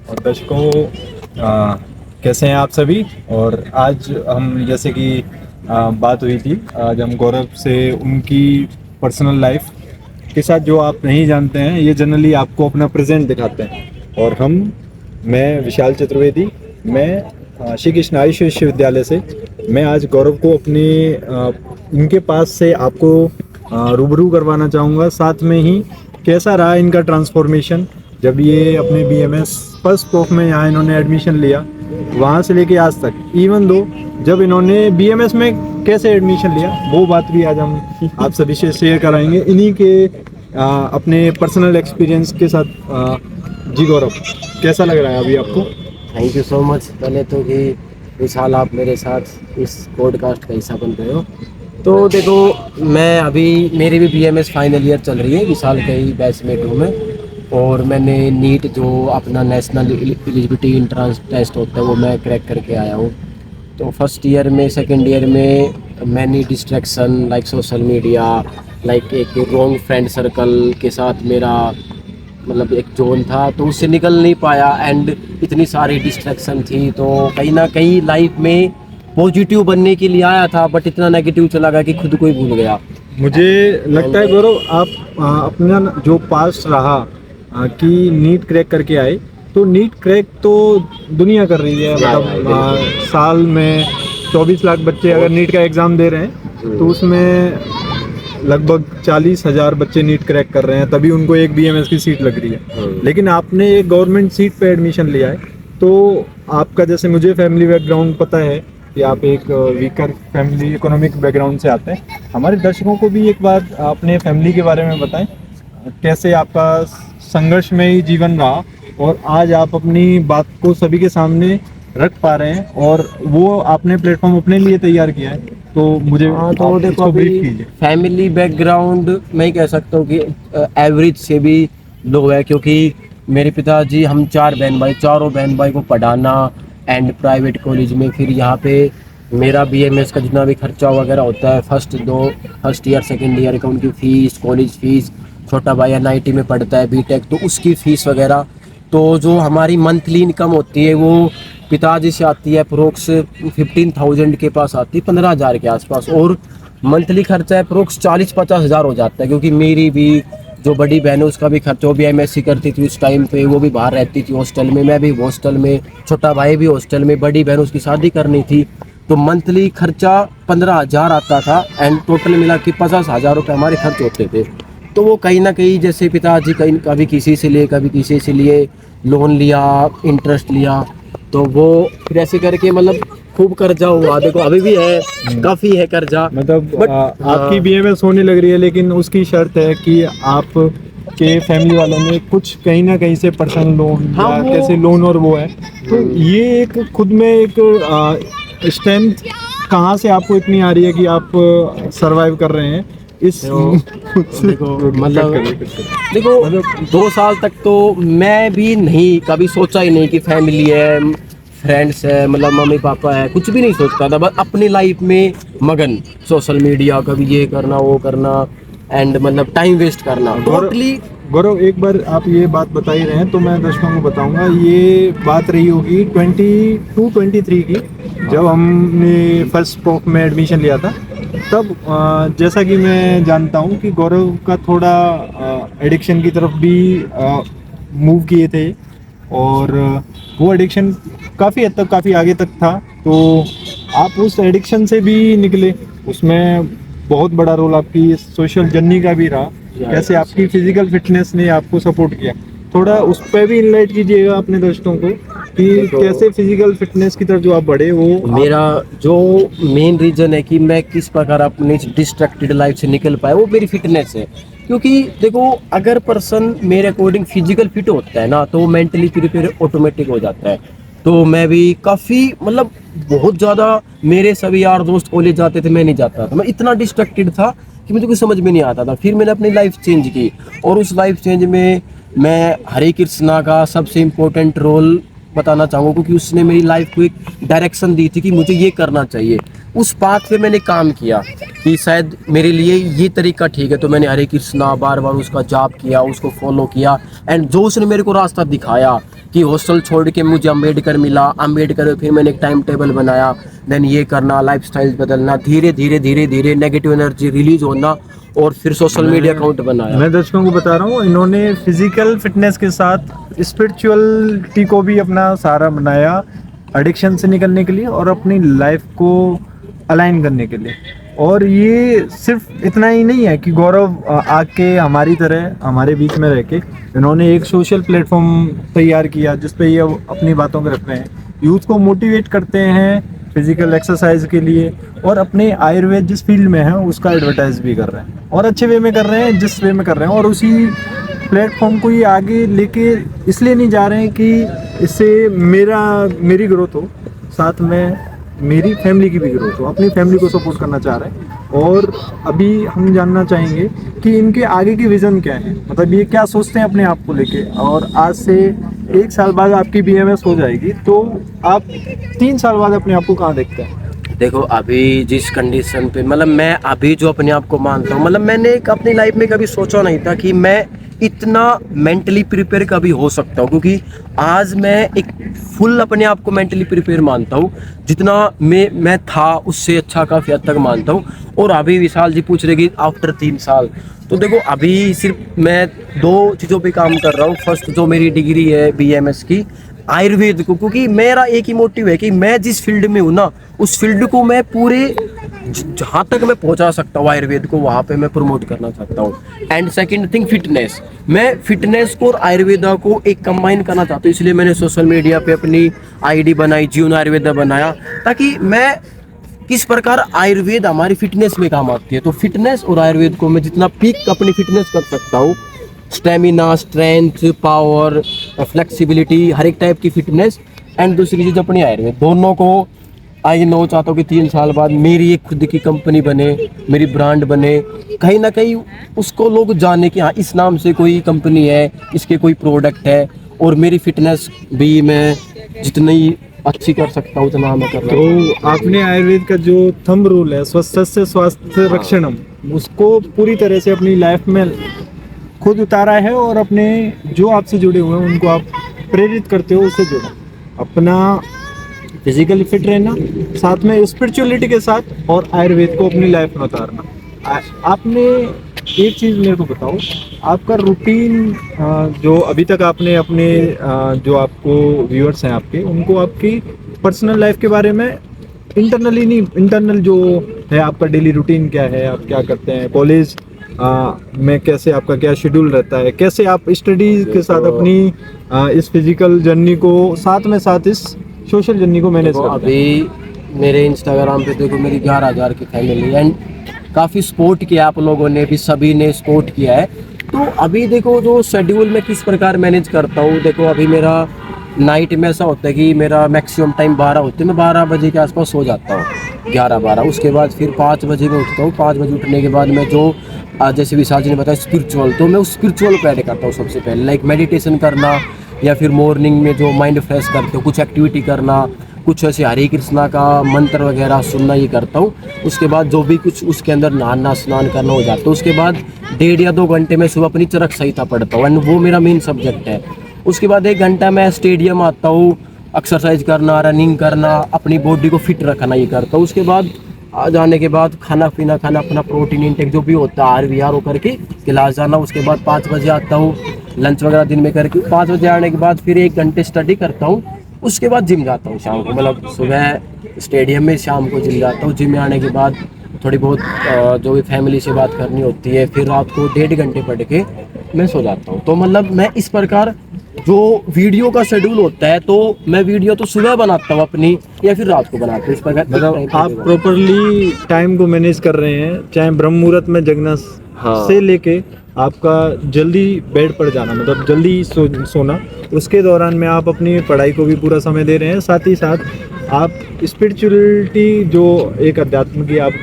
और दर्शकों, कैसे हैं आप सभी। और आज हम जैसे कि बात हुई थी, आज हम गौरव से उनकी पर्सनल लाइफ के साथ जो आप नहीं जानते हैं, ये जनरली आपको अपना प्रेजेंट दिखाते हैं। और मैं विशाल चतुर्वेदी, मैं श्री कृष्ण आयुष विश्वविद्यालय से मैं आज गौरव को अपने इनके पास से आपको रूबरू करवाना चाहूँगा। साथ में ही कैसा रहा इनका ट्रांसफॉर्मेशन जब ये अपने बीएमएस फर्स्ट प्रोफ में यहाँ इन्होंने एडमिशन लिया, वहाँ से लेके आज तक, इवन दो जब इन्होंने बीएमएस में कैसे एडमिशन लिया, वो बात भी आज हम आप सभी से शेयर कराएंगे इन्हीं के अपने पर्सनल एक्सपीरियंस के साथ। जी गौरव, कैसा लग रहा है अभी आपको? Thank you so much. पहले तो कि विशाल आप मेरे साथ इस पॉडकास्ट का हिस्सा बन रहे हो। तो देखो, मैं अभी मेरी भी बीएमएस फाइनल ईयर चल रही है, विशाल के ही बैचमेट हूँ मैं। और मैंने नीट जो अपना नेशनल एलिजिबिलिटी एंट्रेंस टेस्ट होता है वो मैं क्रैक करके आया हूँ। तो फर्स्ट ईयर में सेकंड ईयर में many distraction like social media, like एक रॉन्ग फ्रेंड सर्कल के साथ मेरा मतलब एक जोन था, तो उससे निकल नहीं पाया। एंड इतनी सारी डिस्ट्रैक्शन थी, तो कहीं ना कहीं लाइफ में पॉजिटिव बनने के लिए आया था, बट इतना नेगेटिव चला गया कि खुद को ही भूल गया। मुझे लगता है गौरव, आप अपना जो पास रहा कि नीट क्रैक करके आए, तो नीट क्रैक तो दुनिया कर रही है। मतलब साल में 24 लाख बच्चे अगर नीट का एग्ज़ाम दे रहे हैं, तो उसमें लगभग 40,000 बच्चे नीट क्रैक कर रहे हैं, तभी उनको एक बीएमएस की सीट लग रही है। लेकिन आपने एक गवर्नमेंट सीट पे एडमिशन लिया है, तो आपका, जैसे मुझे फैमिली बैकग्राउंड पता है कि आप एक वीकर फैमिली इकोनॉमिक बैकग्राउंड से आते हैं, हमारे दर्शकों को भी एक बार अपने फैमिली के बारे में बताएं, कैसे आपका संघर्ष में ही जीवन रहा और आज आप अपनी बात को सभी के सामने रख पा रहे हैं और वो आपने प्लेटफॉर्म अपने लिए तैयार किया है। तो मुझे तो देखो, अभी फैमिली बैकग्राउंड मैं कह सकता हूँ कि एवरेज से भी लो है, क्योंकि मेरे पिताजी, हम 4 बहन भाई, चारों बहन भाई को पढ़ाना एंड प्राइवेट कॉलेज में, फिर यहाँ पे मेरा बीएमएस का जितना भी खर्चा वगैरह होता है, फर्स्ट ईयर सेकेंड ईयर का, उनकी फ़ीस, कॉलेज फीस, छोटा भाई एनआईटी में पढ़ता है बीटेक, तो उसकी फ़ीस वगैरह। तो जो हमारी मंथली इनकम होती है वो पिताजी से आती है अप्रोक्स 15,000 के पास आती है, 15,000 के आसपास। और मंथली खर्चा अप्रोक्स 40-50 हज़ार हो जाता है, क्योंकि मेरी भी जो बड़ी बहन है उसका भी खर्चा, वो भी एमएससी करती थी उस टाइम पे, वो भी बाहर रहती थी हॉस्टल में, मैं भी हॉस्टल में, छोटा भाई भी हॉस्टल में, बड़ी बहन उसकी शादी करनी थी। तो मंथली खर्चा 15,000 आता था एंड टोटल मिला के 50,000 रुपये हमारे खर्च होते थे। तो वो कहीं ना कहीं, जैसे पिताजी कभी किसी से लिए, कभी किसी से लिए, लोन लिया, इंटरेस्ट लिया, तो वो फिर ऐसे करके मतलब खूब कर्जा हुआ। देखो अभी भी है, काफ़ी है कर्जा। मतलब आपकी बीएमएस होने लग रही है, लेकिन उसकी शर्त है कि आप के फैमिली वालों ने कुछ कहीं ना कहीं से पर्सनल लोन या कैसे लोन और वो है। तो ये एक खुद में एक स्ट्रेंथ कहाँ से आपको इतनी आ रही है कि आप सरवाइव कर रहे हैं इस देखो 2 साल तक तो मैं भी नहीं कभी सोचा ही नहीं कि फैमिली है, फ्रेंड्स है, मतलब मम्मी पापा है, कुछ भी नहीं सोचता था। बस अपनी लाइफ में मगन, सोशल मीडिया, कभी ये करना वो करना एंड मतलब टाइम वेस्ट करना टोटली। गौरव, एक बार आप ये बात बता ही रहे हैं तो मैं दर्शकों को बताऊंगा, ये बात रही होगी 22-23 की, जब हमने फर्स्ट प्रोफ में एडमिशन लिया था। तब जैसा कि मैं जानता हूँ कि गौरव का थोड़ा एडिक्शन की तरफ भी मूव किए थे और वो एडिक्शन काफ़ी हद तक, काफ़ी आगे तक था। तो आप उस एडिक्शन से भी निकले, उसमें बहुत बड़ा रोल आपकी सोशल जर्नी का भी रहा। कैसे आपकी फिजिकल फिटनेस ने आपको सपोर्ट किया, थोड़ा उस पर भी इनलाइट कीजिएगा अपने दोस्तों को कि कैसे फिजिकल फिटनेस की तरफ जो आप बढ़े। वो मेरा जो मेन रीज़न है कि मैं किस प्रकार अपनी डिस्ट्रैक्टेड लाइफ से निकल पाया, वो मेरी फिटनेस है। क्योंकि देखो, अगर पर्सन मेरे अकॉर्डिंग फिजिकल फिट होता है ना, तो वो मेंटली प्रिपेयर ऑटोमेटिक हो जाता है। तो मैं भी काफ़ी मतलब बहुत ज़्यादा, मेरे सभी यार दोस्त कॉलेज जाते थे, मैं नहीं जाता था। मैं इतना डिस्ट्रैक्टेड था कि मुझे कुछ समझ में नहीं आता था। फिर मैंने अपनी लाइफ चेंज की और उस लाइफ चेंज में मैं हरे कृष्णा का सबसे इम्पोर्टेंट रोल बताना चाहूँगा, क्योंकि उसने मेरी लाइफ को एक डायरेक्शन दी थी कि मुझे ये करना चाहिए। उस पाथ पे मैंने काम किया कि शायद मेरे लिए ये तरीका ठीक है, तो मैंने हरे कृष्णा बार बार उसका जाप किया, उसको फॉलो किया एंड जो उसने मेरे को रास्ता दिखाया कि हॉस्टल छोड़ के मुझे अम्बेडकर मिला, अम्बेडकर फिर मैंने एक टाइम टेबल बनाया, देन ये करना, लाइफस्टाइल बदलना, धीरे धीरे धीरे धीरे नेगेटिव एनर्जी रिलीज होना, और फिर सोशल मीडिया अकाउंट बनाया। मैं दर्शकों को बता रहा हूँ, इन्होंने फिजिकल फिटनेस के साथ स्पिरिचुअलिटी को भी अपना सहारा बनाया, एडिक्शन से निकलने के लिए और अपनी लाइफ को अलाइन करने के लिए। और ये सिर्फ इतना ही नहीं है कि गौरव आके हमारी तरह हमारे बीच में रह के इन्होंने एक सोशल प्लेटफॉर्म तैयार किया जिस पे ये अपनी बातों को रख रहे हैं, यूथ को मोटिवेट करते हैं फिजिकल एक्सरसाइज के लिए, और अपने आयुर्वेद जिस फील्ड में है उसका एडवर्टाइज भी कर रहे हैं, और अच्छे वे में कर रहे हैं, जिस वे में कर रहे हैं। और उसी प्लेटफॉर्म को ये आगे लेके इसलिए नहीं जा रहे हैं कि इससे मेरी ग्रोथ हो, साथ में मेरी फैमिली की भी ग्रोथ हो, अपनी फैमिली को सपोर्ट करना चाह रहे हैं। और अभी हम जानना चाहेंगे कि इनके आगे की विज़न क्या है, मतलब ये क्या सोचते हैं अपने आप को लेके। और आज से 1 साल बाद आपकी BMS हो जाएगी, तो आप 3 साल बाद अपने आप को कहाँ देखते हैं? देखो अभी जिस कंडीशन पे, मतलब मैं अभी जो अपने आप को मानता हूँ, मतलब मैंने अपनी लाइफ में कभी सोचा नहीं था कि मैं इतना मेंटली प्रिपेयर कभी हो सकता हूँ, क्योंकि आज मैं एक फुल अपने आप को मेंटली प्रिपेयर मानता हूँ। जितना मैं था उससे अच्छा काफ़ी हद तक मानता हूँ। और अभी विशाल जी पूछ रहे कि आफ्टर 3 साल, तो देखो अभी सिर्फ मैं 2 चीज़ों पे काम कर रहा हूँ। फर्स्ट जो मेरी डिग्री है BMS की, आयुर्वेद को, क्योंकि मेरा एक ही मोटिव है कि मैं जिस फील्ड में हूँ ना, उस फील्ड को मैं पूरे जहाँ तक मैं पहुँचा सकता हूँ आयुर्वेद को, वहाँ पे मैं प्रमोट करना चाहता हूँ। एंड सेकंड थिंग फिटनेस, मैं फिटनेस को और आयुर्वेदा को एक कंबाइन करना चाहता हूँ। इसलिए मैंने सोशल मीडिया पे अपनी ID बनाई, जीवन आयुर्वेदा बनाया, ताकि मैं किस प्रकार आयुर्वेद हमारी फिटनेस में काम आती है। तो फिटनेस और आयुर्वेद को मैं जितना पीक अपनी फिटनेस कर सकता हूँ, स्टेमिना, स्ट्रेंथ, पावर, फ्लेक्सिबिलिटी, हर एक टाइप की फिटनेस, एंड दूसरी चीज़ अपनी आयुर्वेद, दोनों को आई नो चाहता हूँ कि 3 साल बाद मेरी एक खुद की कंपनी बने, मेरी ब्रांड बने, कहीं ना कहीं उसको लोग जाने कि हाँ इस नाम से कोई कंपनी है, इसके कोई प्रोडक्ट है। और मेरी फिटनेस भी मैं जितनी अच्छी कर सकता हूँ उतना मैं कर रहा हूँ। तो आपने आयुर्वेद का जो थंब रूल है, स्वस्थ से स्वास्थ्य रक्षणम, उसको पूरी तरह से अपनी लाइफ में खुद उतारा है, और अपने जो आपसे जुड़े हुए हैं उनको आप प्रेरित करते हो उससे जुड़ो, अपना फिजिकली फिट रहना, साथ में स्पिरिचुअलिटी के साथ, और आयुर्वेद को अपनी लाइफ में उतारना। आपने एक चीज़ मेरे को बताओ, आपका रूटीन जो अभी तक आपने अपने जो आपको व्यूअर्स हैं आपके, उनको आपकी पर्सनल लाइफ के बारे में इंटरनली नहीं, इंटरनल जो है आपका डेली रूटीन क्या है, आप क्या करते हैं, कॉलेज में कैसे आपका क्या शेड्यूल रहता है, कैसे आप स्टडी के साथ अपनी इस फिजिकल जर्नी को साथ इस सोशल जर्नी को मैनेज करते हैं? अभी मेरे इंस्टाग्राम पे देखो मेरी 11,000 की फैमिली, एंड काफ़ी सपोर्ट किया आप लोगों ने भी, सभी ने सपोर्ट किया है। तो अभी देखो जो शेड्यूल में किस प्रकार मैनेज करता हूँ, देखो अभी मेरा नाइट में ऐसा होता है कि मेरा मैक्सिमम टाइम 12 होते हैं, मैं 12 बजे के आसपास सो जाता हूँ, 11-12। उसके बाद फिर 5 बजे में उठता हूँ। 5 बजे उठने के बाद मैं जो जैसे विशाल जी ने बताया स्पिरिचुअल, तो मैं उस स्पिरिचुअल को ऐड करता हूँ सबसे पहले, लाइक मेडिटेशन करना, या फिर मॉर्निंग में जो माइंड फ्रेश करते हो कुछ एक्टिविटी करना, कुछ ऐसे हरे कृष्णा का मंत्र वगैरह सुनना, ये करता हूँ। उसके बाद जो भी कुछ उसके अंदर नहाना स्नान करना हो जाता है। उसके बाद 1.5 या 2 घंटे में सुबह अपनी चरक संहिता पढ़ता हूँ, एंड वो मेरा मेन सब्जेक्ट है। उसके बाद 1 घंटा मैं स्टेडियम आता हूँ, एक्सरसाइज करना, रनिंग करना, अपनी बॉडी को फिट रखना, ये करता हूँ। उसके बाद आ जाने के बाद खाना पीना खाना, अपना प्रोटीन इंटेक जो भी होता है RVR हो करके क्लास जाना। उसके बाद 5 बजे आता हूँ, लंच वगैरह दिन में करके 5 बजे आने के बाद फिर 1 घंटे स्टडी करता हूँ। उसके बाद जिम जाता हूँ शाम को, मतलब सुबह स्टेडियम में, शाम को जिम जाता हूँ। जिम में आने के बाद थोड़ी बहुत जो भी फैमिली से बात करनी होती है, फिर रात को 1.5 घंटे पढ़ के मैं सो जाता हूँ। तो मतलब मैं इस प्रकार जो वीडियो का शेड्यूल होता है, तो मैं वीडियो तो सुबह बनाता हूँ अपनी, या फिर रात को बनाता हूँ। इस प्रकार मतलब आप प्रॉपरली टाइम को मैनेज कर रहे हैं, चाहे ब्रह्म मुहूर्त में जगना से लेके आपका जल्दी बेड पर जाना, मतलब जल्दी सोना, उसके दौरान में आप अपनी पढ़ाई को भी पूरा समय दे रहे हैं। साथ ही साथ आप स्पिरिचुअलिटी जो एक अध्यात्म की आप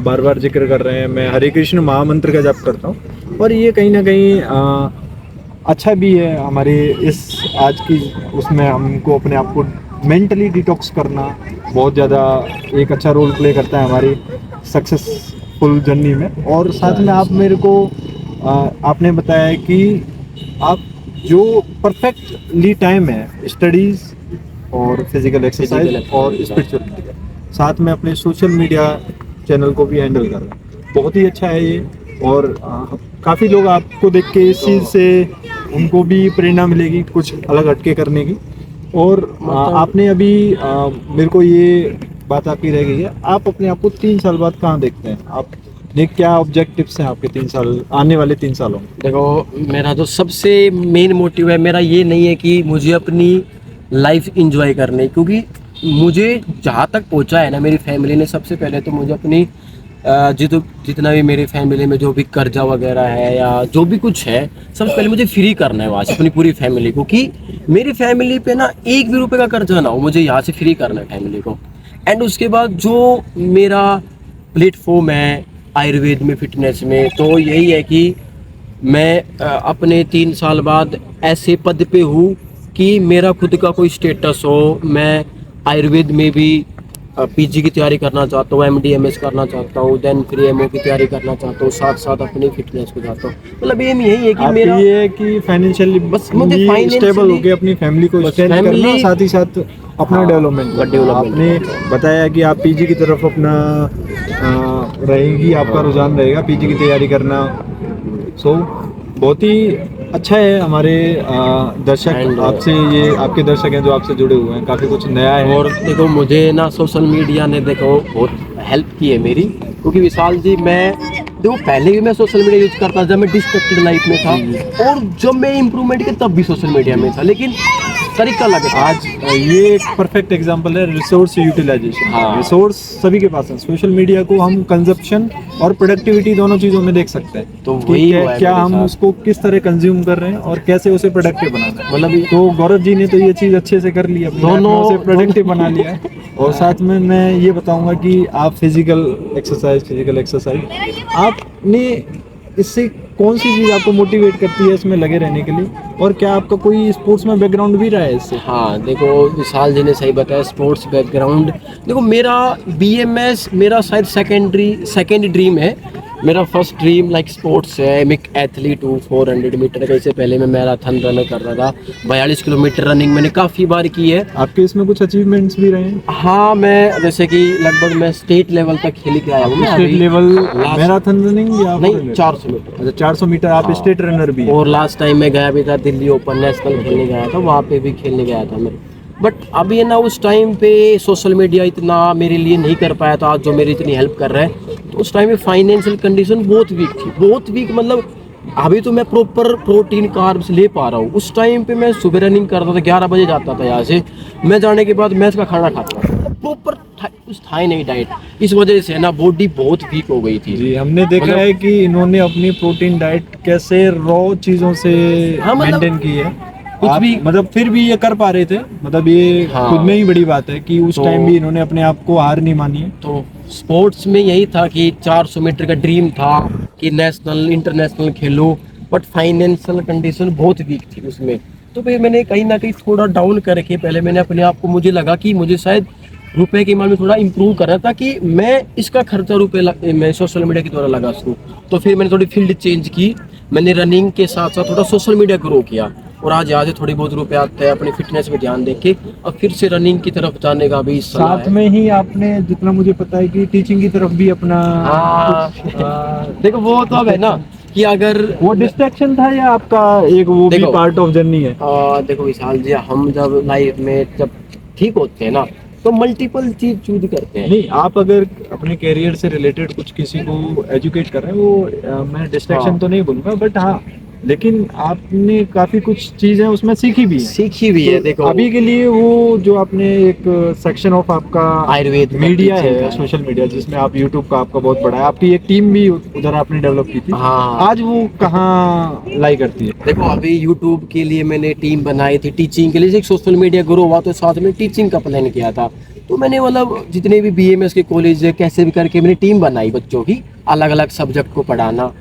बार बार जिक्र कर रहे हैं। मैं हरे कृष्ण महामंत्र का जाप करता हूँ, और ये कहीं ना कहीं अच्छा भी है हमारे इस आज की उसमें हमको अपने आप को मेंटली डिटॉक्स करना बहुत ज़्यादा एक अच्छा रोल प्ले करता है हमारी सक्सेसफुल जर्नी में। और साथ में आप मेरे को आपने बताया कि आप जो परफेक्टली टाइम है स्टडीज और फिजिकल एक्सरसाइज और स्पिरिचुअलिटी का, साथ में अपने सोशल मीडिया चैनल को भी हैंडल कर रहे हैं। बहुत ही अच्छा है ये। और काफ़ी लोग आपको देख के इस चीज़ से उनको भी प्रेरणा मिलेगी कुछ अलग हटके करने की। और आपने अभी मेरे को ये बात आपकी रह गई है, आप अपने आप को 3 साल बाद कहाँ देखते हैं? आप ने क्या ऑब्जेक्टिव्स हैं आपके 3 साल, आने वाले 3 सालों में? देखो, मेरा जो सबसे मेन मोटिव है मेरा ये नहीं है कि मुझे अपनी लाइफ इंजॉय करनी, क्योंकि मुझे जहाँ तक पहुँचा है ना मेरी फैमिली ने, सबसे पहले तो मुझे अपनी जितना भी मेरी फैमिली में जो भी कर्जा वगैरह है या जो भी कुछ है, सबसे पहले मुझे फ्री करना है वहाँ से अपनी पूरी फैमिली को, कि मेरी फैमिली पे ना 1 भी रुपये का कर्जा ना हो, मुझे यहाँ से फ्री करना है फैमिली को। एंड उसके बाद जो मेरा प्लेटफॉर्म है आयुर्वेद में, फिटनेस में, तो यही है कि मैं अपने 3 साल बाद ऐसे पद पे हूँ कि मेरा खुद का कोई स्टेटस हो। मैं आयुर्वेद में भी पीजी की तैयारी करना चाहता हूँ, एमडीएमएस करना चाहता हूँ, देन फिर एमओ की तैयारी करना चाहता हूँ, साथ साथ अपनी फिटनेस को चाहता हूँ। मतलब एम यही है कि मेरा ये है कि फाइनेंशियली बस मुझे स्टेबल होकर अपनी फैमिली को स्टेबल करना, साथ ही साथ अपना डेवलपमेंट। आपने बताया कि आप पीजी की तरफ अपना रहेंगी, आपका रुझान रहेगा पीजी की तैयारी करना। सो बहुत ही अच्छा है। हमारे दर्शक आपसे, ये आपके दर्शक हैं जो आपसे जुड़े हुए हैं, काफ़ी कुछ नया है। और देखो, मुझे ना सोशल मीडिया ने देखो बहुत हेल्प की है मेरी, क्योंकि विशाल जी, मैं देखो पहले भी मैं सोशल मीडिया यूज करता जब मैं डिस्ट्रैक्टेड लाइफ में था, और जब मैं इम्प्रूवमेंट किया तब भी सोशल मीडिया में था, लेकिन तरीका अलग है। आज ये एक परफेक्ट एग्जांपल है रिसोर्स यूटिलाइजेशन। हाँ। रिसोर्स सभी के पास है। सोशल मीडिया को हम कंजप्शन और प्रोडक्टिविटी दोनों चीज़ों में देख सकते हैं। तो कि वही हुआ है क्या मेरे हम साथ। उसको किस तरह कंज्यूम कर रहे हैं और कैसे उसे प्रोडक्टिव बनाना है। मतलब तो गौरव जी ने तो ये चीज़ अच्छे से कर ली, अपने आप में उसे प्रोडक्टिव बना लिया है। और साथ में मैं ये बताऊंगा कि आप फिजिकल एक्सरसाइज आपने, इससे कौन सी चीज़ आपको मोटिवेट करती है इसमें लगे रहने के लिए? और क्या आपका कोई स्पोर्ट्स में बैकग्राउंड भी रहा है इससे? हाँ, देखो विशाल जी ने सही बताया, स्पोर्ट्स बैकग्राउंड। देखो, मेरा बीएमएस मेरा शायद सेकेंड ड्रीम है। मेरा फर्स्ट ड्रीम लाइक स्पोर्ट्स है। मैं एक एथलीट हूँ 400 मीटर का। इससे पहले मैं मैराथन रन कर रहा था, 42 किलोमीटर रनिंग मैंने काफ़ी बार की है। आपके इसमें कुछ अचीवमेंट्स भी रहे हैं? हाँ, मैं जैसे कि लगभग मैं स्टेट लेवल तक खेल के आया हूँ। स्टेट लेवल मैराथन रनिंग या नहीं, 400 मीटर। अच्छा, 400 मीटर आप हाँ। स्टेट रनर भी हैं। और लास्ट टाइम मैं गया भी था दिल्ली ओपन नेशनल खेलने गया था, वहाँ पे भी खेलने गया था मैं। बट अभी है ना, उस टाइम पे सोशल मीडिया इतना मेरे लिए नहीं कर पाया था जो मेरी इतनी हेल्प कर रहा है। तो उस टाइम में फाइनेंशियल कंडीशन बहुत वीक थी, बहुत वीक। मतलब अभी तो मैं प्रॉपर प्रोटीन कार्ब्स ले पा रहा हूँ। उस टाइम पे मैं सुबह रनिंग करता था, 11 बजे जाता था यहाँ से। मैं जाने के बाद मैच का खाना खाता था, प्रॉपर कुछ था ही नहीं डाइट। इस वजह से ना बॉडी बहुत वीक हो गई थी। जी, हमने देखा है कि इन्होंने अपनी प्रोटीन डाइट कैसे रॉ चीज़ों से मेंटेन की है। कुछ भी मतलब फिर भी ये कर पा रहे थे। मतलब ये खुद में ही बड़ी बात है कि उस टाइम भी इन्होंने अपने आप को हार नहीं मानी है। तो स्पोर्ट्स में यही था कि 400 मीटर का ड्रीम था कि नेशनल इंटरनेशनल खेलूं, बट फाइनेंशियल कंडीशन बहुत वीक थी उसमें। तो फिर मैंने कहीं ना कहीं थोड़ा डाउन करके पहले मैंने अपने आप को, मुझे लगा कि मुझे शायद रुपए की मांग में थोड़ा इंप्रूव करना था कि मैं इसका खर्चा मैं सोशल मीडिया के द्वारा लगा सकूँ। तो फिर मैंने थोड़ी फील्ड चेंज की। मैंने रनिंग के साथ साथ थोड़ा सोशल मीडिया ग्रो किया, और आज यहाँ से थोड़ी बहुत रुपए आते हैं अपनी फिटनेस पे ध्यान देके, और फिर से रनिंग की तरफ जाने का भी साथ में ही आपने, जितना मुझे पता है, कि टीचिंग की तरफ भी अपना देखो वो तो अब है ना कि अगर वो डिस्ट्रैक्शन था या आपका एक वो भी पार्ट ऑफ जर्नी है? देखो विशाल जी, हम जब लाइफ में जब ठीक होते हैं ना, तो मल्टीपल चीज चूज करते हैं। नहीं, आप अगर अपने कैरियर से रिलेटेड कुछ किसी को एजुकेट कर रहे हैं, वो मैं डिस्ट्रैक्शन तो नहीं बोलूँगा, बट हाँ, लेकिन आपने काफी कुछ चीजें उसमें सीखी भी है। तो देखो अभी के लिए वो जो आपने एक सेक्शन ऑफ आपका आयुर्वेद मीडिया है, सोशल मीडिया, जिसमें आप यूट्यूब का आपका बहुत बड़ा है, आपकी एक टीम भी उधर आपने डेवलप की थी। हाँ। आज वो कहाँ लाई करती है? देखो, अभी यूट्यूब के लिए मैंने टीम बनाई थी, टीचिंग के लिए। एक सोशल मीडिया ग्रो हुआ तो साथ में टीचिंग का प्लान किया था। तो मैंने मतलब जितने भी बीएमएस के कॉलेज है, कैसे भी करके मैंने टीम बनाई बच्चों की, अलग अलग सब्जेक्ट को पढ़ाना।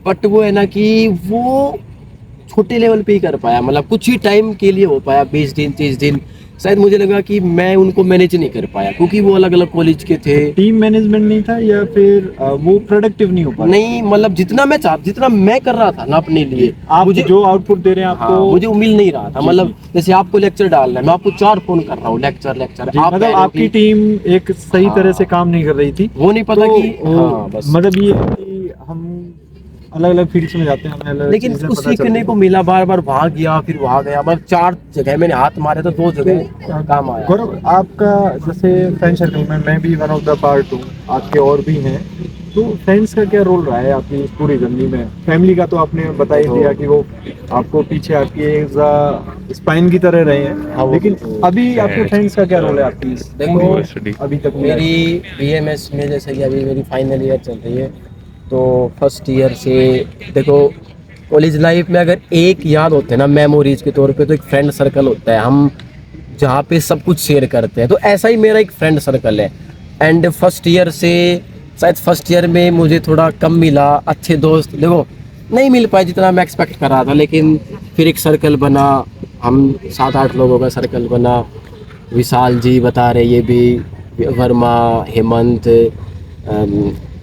बट वो है ना कि वो छोटे लेवल पे ही कर पाया, मतलब कुछ ही टाइम के लिए हो पाया, 20 दिन 30 दिन। शायद मुझे लगा कि मैं उनको मैनेज नहीं कर पाया क्योंकि वो अलग अलग कॉलेज के थे। टीम मैनेजमेंट नहीं था या फिर वो प्रोडक्टिव नहीं हो पा रहा? नहीं मतलब जितना मैं कर रहा था ना अपने लिए, आप मुझे जो आउटपुट दे रहे हैं हाँ, आपको मुझे मिल नहीं रहा था। जी, मतलब जैसे आपको लेक्चर डालना है, मैं आपको 4 फोन कर रहा हूँ, लेक्चर जी, आप मतलब कह रहे हो आपकी कि टीम एक सही तरह से हाँ, काम नहीं कर रही थी। वो नहीं पता तो कि हाँ बस। मतलब ये है कि हम अलग अलग फील्ड्स में जाते हैं, हमें अलग लेकिन चीजें कुछ पता सीखने चलती को हैं। मिला, बार बार वहां गया फिर वहां गया, मतलब 4 जगह मैंने हाथ मारे तो 2 जगह काम आया। गौरव, आपका जैसे फ्रेंड सर्कल में मैं भी वन ऑफ द पार्ट हूँ, आपके और भी हैं, तो फ्रेंड्स का क्या रोल रहा है आपकी इस पूरी जर्नी में? फैमिली का तो आपने बता ही दिया कि वो आपको पीछे आपकी स्पाइन की तरह रहे हाँ, हैं, वो लेकिन बिल्कुल। अभी आपके फ्रेंड्स का क्या रोल है आपकी इस देखो पूरी अभी तक मेरी बीएमएस में जैसे कि अभी मेरी फाइनल ईयर चल रही है, तो फर्स्ट ईयर से देखो कॉलेज लाइफ में अगर एक याद होते हैं ना मेमोरीज के तौर पे, तो एक फ्रेंड सर्कल होता है, हम जहाँ पे सब कुछ शेयर करते हैं। तो ऐसा ही मेरा एक फ्रेंड सर्कल है। एंड फर्स्ट ईयर से शायद फर्स्ट ईयर में मुझे थोड़ा कम मिला, अच्छे दोस्त देखो नहीं मिल पाए जितना मैं एक्सपेक्ट कर रहा था, लेकिन फिर एक सर्कल बना, हम 7-8 लोगों का सर्कल बना। विशाल जी बता रहे, ये भी वर्मा, हेमंत,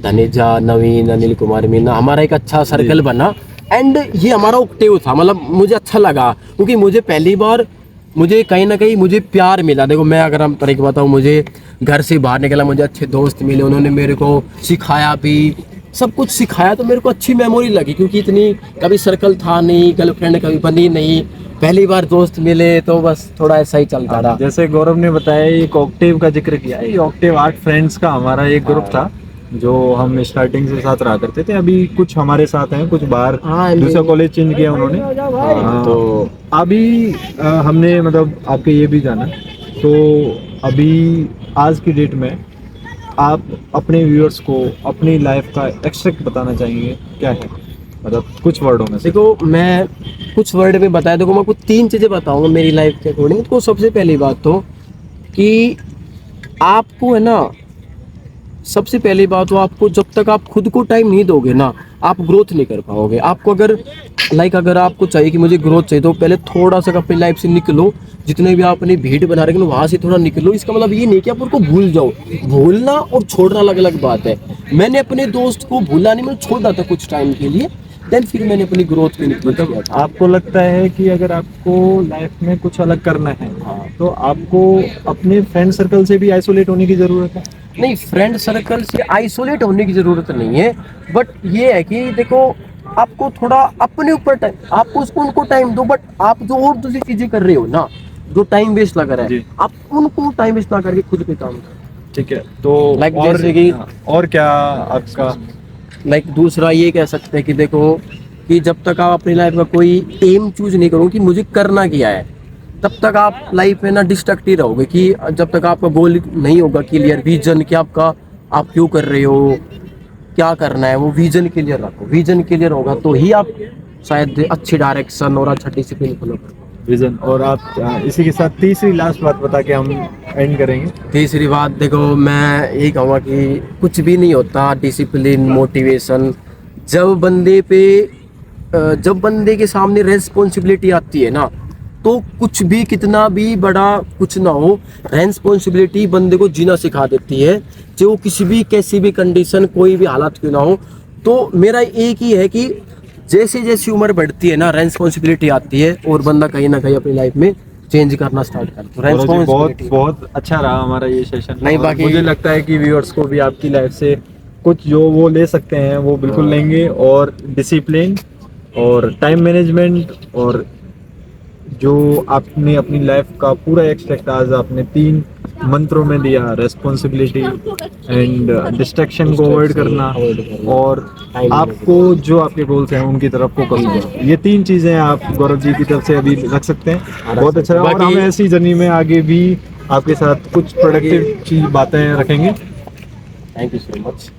धनेजा, नवीन, अनिल कुमार, मीना, हमारा एक अच्छा सर्कल बना। एंड ये हमारा ऑक्टेव था, मतलब मुझे अच्छा लगा क्योंकि मुझे पहली बार मुझे कहीं ना कहीं मुझे प्यार मिला। देखो मैं अगर हम तरीके बताऊँ, मुझे घर से बाहर निकला, मुझे अच्छे दोस्त मिले, उन्होंने मेरे को सिखाया भी, सब कुछ सिखाया, तो मेरे को अच्छी मेमोरी लगी क्योंकि इतनी कभी सर्कल था नहीं, गर्लफ्रेंड कभी बनी नहीं, पहली बार दोस्त मिले, तो बस थोड़ा ऐसा ही चलता रहा। जैसे गौरव ने बताया एक ऑक्टेव का जिक्र किया, ये ऑक्टेव 8 फ्रेंड्स का हमारा एक ग्रुप था जो हम स्टार्टिंग से साथ रहा करते थे। अभी कुछ हमारे साथ हैं, कुछ बाहर हाँ, दूसरा कॉलेज चेंज किया उन्होंने। तो अभी हमने मतलब आपके ये भी जाना, तो अभी आज की डेट में आप अपने व्यूअर्स को अपनी लाइफ का एक्सट्रैक्ट बताना चाहेंगे क्या है, मतलब कुछ वर्डों में से? देखो मैं कुछ वर्ड में बताया, देखो मैं आपको 3 चीज़ें बताऊंगा मेरी लाइफ के अकॉर्डिंग। तो सबसे पहली बात तो कि आपको है ना, सबसे पहली बात तो आपको जब तक आप खुद को टाइम नहीं दोगे ना, आप ग्रोथ नहीं कर पाओगे। आपको अगर अगर आपको चाहिए कि मुझे ग्रोथ चाहिए, तो पहले थोड़ा सा अपनी लाइफ से निकलो, जितने भी आप अपनी भीड़ बना रहे हो वहां से थोड़ा निकलो। इसका मतलब ये नहीं कि आप उनको भूल जाओ, भूलना और छोड़ना अलग अलग बात है। मैंने अपने दोस्त को भूला नहीं, मैंने छोड़ा था कुछ टाइम के लिए, देन फिर मैंने अपनी ग्रोथ के लिए किया मतलब था। आपको लगता है कि अगर आपको लाइफ में कुछ अलग करना है, तो आपको अपने फ्रेंड सर्कल से भी आइसोलेट होने की जरूरत है? नहीं, फ्रेंड सर्कल से आइसोलेट होने की जरूरत नहीं है, बट ये है कि देखो आपको थोड़ा अपने ऊपर टाइम, आपको उसको उनको टाइम दो, बट आप जो और दूसरी चीजें कर रहे हो ना, जो टाइम वेस्ट लग रहा है, जी। आप उनको टाइम वेस्ट ना करके खुद पे काम करो। ठीक है, तो Like और जैसे कि- और क्या आपका? दूसरा ये कह सकते हैं कि देखो कि जब तक आप अपनी लाइफ का कोई एम चूज नहीं करोगे कि मुझे करना क्या है, तब तक आप लाइफ में ना डिस्ट्रैक्ट ही रहोगे। कि जब तक आपका गोल नहीं होगा क्लियर, विजन कि आपका आप क्यों कर रहे हो, क्या करना है, वो विजन क्लियर रखो। विजन क्लियर होगा तो ही आप शायद अच्छी डायरेक्शन और अच्छा डिसिप्लिन फॉलो करो। विजन। और आप इसी के साथ तीसरी लास्ट बात बता के हम एंड करेंगे। तीसरी बात देखो मैं यही कहूँगा कि कुछ भी नहीं होता डिसिप्लिन, मोटिवेशन, जब बंदे के सामने रेस्पॉन्सिबिलिटी आती है ना, तो कुछ भी कितना भी बड़ा कुछ ना हो, रेस्पॉन्सिबिलिटी बंदे को जीना सिखा देती है, जो किसी भी कैसी भी कंडीशन, कोई भी हालत क्यों ना हो। तो मेरा एक ही है कि जैसे जैसी उम्र बढ़ती है ना, रेस्पॉन्सिबिलिटी आती है और बंदा कहीं ना कहीं अपनी लाइफ में चेंज करना स्टार्ट करता है। बहुत रेस्पॉन्सिबिलिटी बहुत अच्छा रहा हमारा ये सेशन। नहीं, और बाकी- मुझे लगता है कि व्यूअर्स को भी आपकी लाइफ से कुछ जो वो ले सकते हैं वो बिल्कुल लेंगे। और डिसिप्लिन और टाइम मैनेजमेंट, और जो आपने अपनी लाइफ का पूरा एक्सट्रैक्ट आज आपने 3 मंत्रों में दिया, रेस्पॉन्सिबिलिटी एंड डिस्ट्रैक्शन को अवॉइड करना, और आपको जो आपके गोल्स हैं उनकी तरफ फोकस करना, ये 3 चीजें आप गौरव जी की तरफ से अभी रख सकते हैं। बहुत अच्छा रहा, और हम ऐसी जर्नी में आगे भी आपके साथ कुछ प्रोडक्टिव चीज बातें रखेंगे। Thank you so much.